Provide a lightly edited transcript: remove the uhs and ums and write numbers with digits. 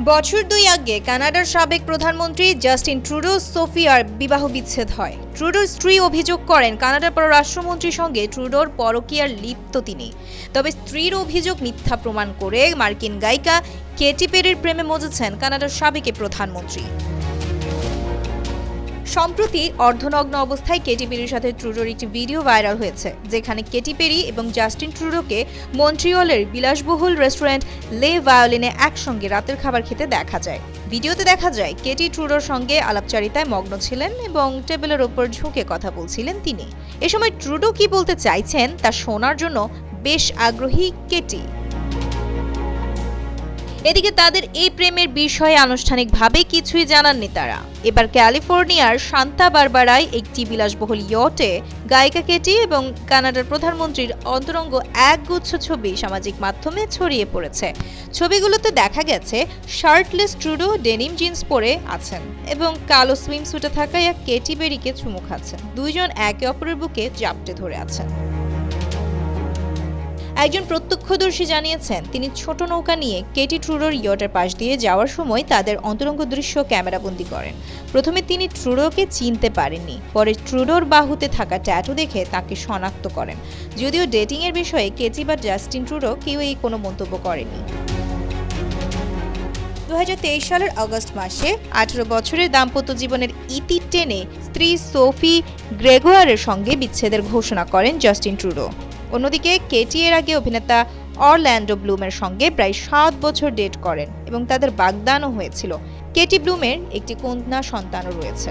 বছর ২ আগে কানাডার সাবেক প্রধানমন্ত্রী জাস্টিন ট্রুডো সোফিয়ার বিবাহ বিচ্ছেদ হয়। ট্রুডোর স্ত্রী অভিযোগ করেন কানাডার পররাষ্ট্রমন্ত্রীর সঙ্গে ট্রুডোর পরকীয়ার লিপ্ত তিনি। তবে স্ত্রীর অভিযোগ মিথ্যা প্রমাণ করে মার্কিন গায়িকা কেটি পেরির প্রেমে মজেছেন কানাডার সাবেক প্রধানমন্ত্রী। সম্প্রতি অর্ধনগ্ন অবস্থায় কেটি পেরির সাথে ট্রুডোর একটি ভিডিও ভাইরাল হয়েছে, যেখানে কেটি পেরি এবং জাস্টিন ট্রুডোকে মন্ট্রিয়লের বিলাসবহুল রেস্টুরেন্ট লে ভায়োলিনে একসঙ্গে রাতের খাবার খেতে দেখা যায়। ভিডিওতে দেখা যায় কেটি ট্রুডোর সঙ্গে আলাপচারিতায় মগ্ন ছিলেন এবং টেবিলের ওপর ঝুঁকে কথা বলছিলেন তিনি। এ সময় ট্রুডো কি বলতে চাইছেন তা শোনার জন্য বেশ আগ্রহী কেটি। এদিকে তাদের এই প্রেমের বিষয়ে আনুষ্ঠানিকভাবে কিছুই জানাননি তারা। এবার ক্যালিফোর্নিয়ার সান্তা বারবারায় একটি বিলাসবহুল ইয়টে গায়িকা কেটি এবং কানাডার প্রধানমন্ত্রীর অন্তরঙ্গ একগুচ্ছ ছবি সামাজিক মাধ্যমে ছড়িয়ে পড়েছে। ছবিগুলোতে দেখা গেছে শার্টলেস ট্রুডো ডেনিম জিন্স পরে আছেন এবং কালো সুইমস্যুটে থাকা এক কেটি পেরিকে চুমু খাচ্ছেন। দুইজন একে অপরের বুকে জাপটে ধরে আছেন। একজন প্রত্যক্ষদর্শী জানিয়েছেন, তিনি ছোট নৌকা নিয়ে কেটি ট্রুডোর ইয়টের পাশ দিয়ে যাওয়ার সময় তাদের অন্তরঙ্গ দৃশ্য ক্যামেরাবন্দি করেন। প্রথমে তিনি ট্রুডোকে চিনতে পারেননি, পরে ট্রুডোর বাহুতে থাকা ট্যাটু দেখে তাকে শনাক্ত করেন। যদিও ডেটিং এর বিষয়ে কেটি বা জাস্টিন ট্রুডো কেউই কোনো মন্তব্য করেনি। ২০২৩ সালের আগস্ট মাসে ১৮ বছরের দাম্পত্য জীবনের ইতি টেনে স্ত্রী সোফি গ্রেগোয়ারের সঙ্গে বিচ্ছেদের ঘোষণা করেন জাস্টিন ট্রুডো। অন্যদিকে কেটি এর আগে অভিনেতা অরল্যান্ডো ব্লুমের সঙ্গে প্রায় ৭ বছর ডেট করেন এবং তাদের বাগদানও হয়েছিল। কেটি ব্লুমের একটি কন্যা সন্তানও রয়েছে।